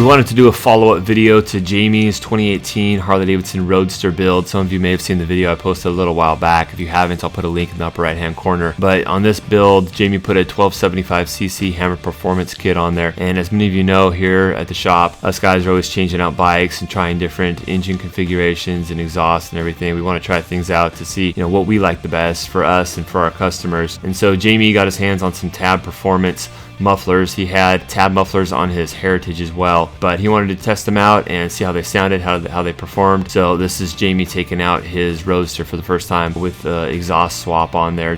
wanted to do a follow-up video to Jamie's 2018 Harley-Davidson Roadster build. Some of you may have seen the video I posted a little while back. If you haven't, I'll put a link in the upper right-hand corner. But on this build, Jamie put a 1275cc Hammer Performance kit on there. And as many of you know, here at the shop, us guys are always changing out bikes and trying different engine configurations and exhaust and everything. We want to try things out to see, what we like the best for us and for our customers. And so Jamie got his hands on some Tab Performance mufflers. He had Tab mufflers on his Heritage as well, but he wanted to test them out and see how they sounded, how they performed. So this is Jamie taking out his Roadster for the first time with the exhaust swap on there.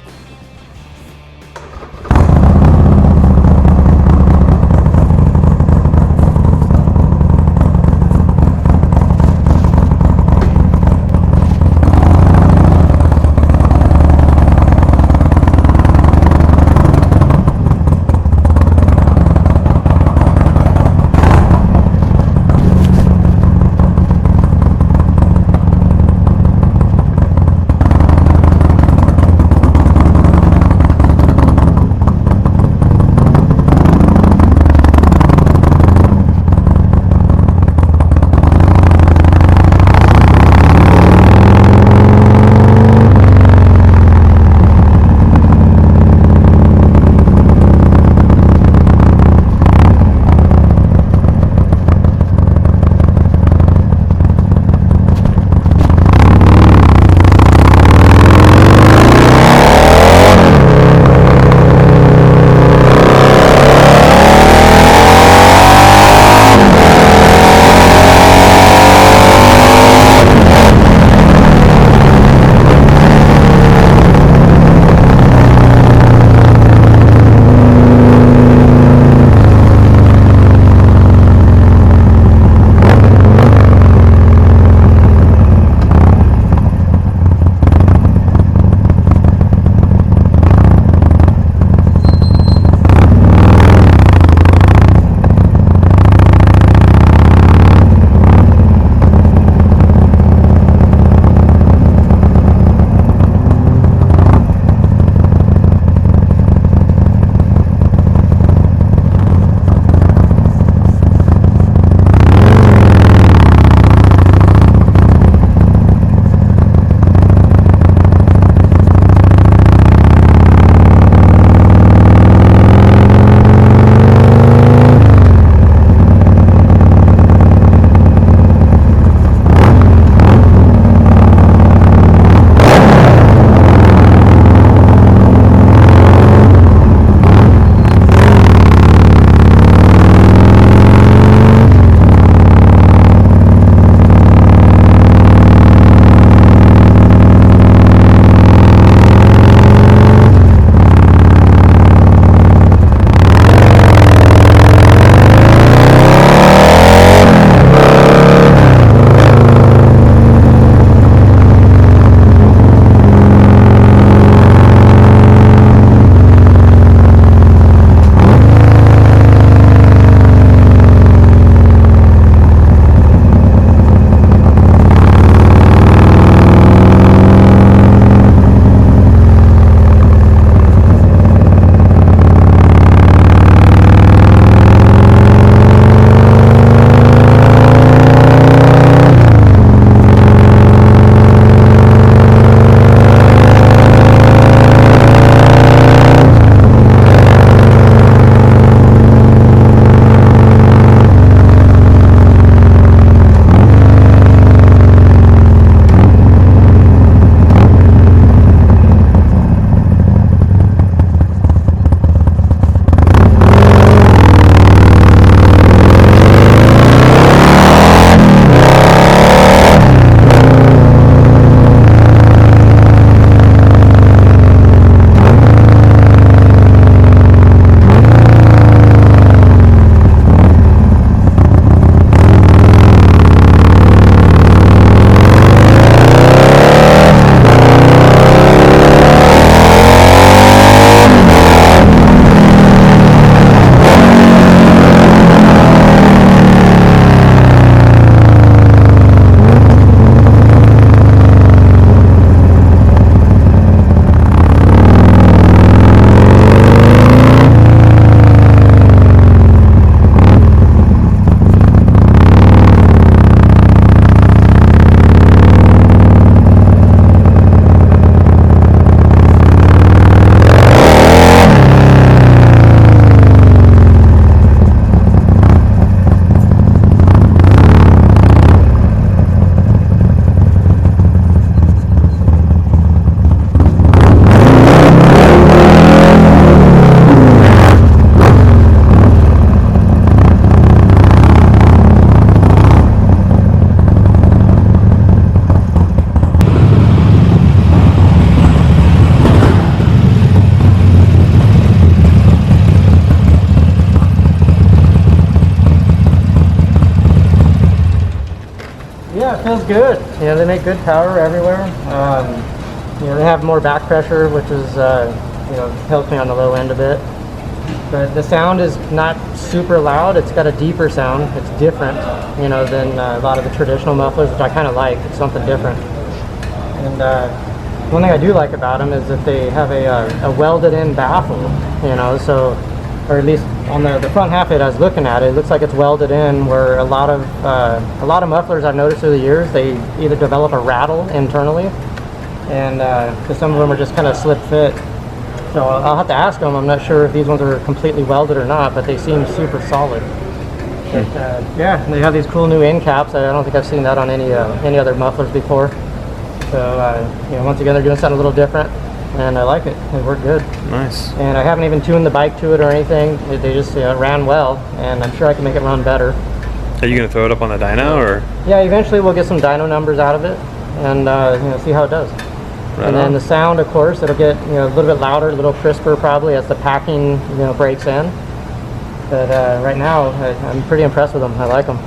Yeah, it feels good. You know, they make good power everywhere. You know, they have more back pressure, which is, you know, helps me on the low end a bit. But the sound is not super loud. It's got a deeper sound. It's different, you know, than a lot of the traditional mufflers, which I kind of like. It's something different. And one thing I do like about them is that they have a welded-in baffle, you know, so, or at least on the front half of it, I was looking at it, it looks like it's welded in, where a lot of mufflers I've noticed through the years, they either develop a rattle internally, and because some of them are just kind of slip fit. So I'll have to ask them. I'm not sure if these ones are completely welded or not, but they seem super solid. But, yeah, they have these cool new end caps. I don't think I've seen that on any other mufflers before. So you know, once again, they're doing something a little different, and I like it. They work good. Nice. And I haven't even tuned the bike to it or anything. They just ran well, and I'm sure I can make it run better. Are you gonna throw it up on the dyno, or? Yeah, eventually we'll get some dyno numbers out of it, and you know, see how it does. Right and then on. The sound, of course, it'll get, you know, a little bit louder, a little crisper probably as the packing, you know, breaks in. But right now, I'm pretty impressed with them. I like them.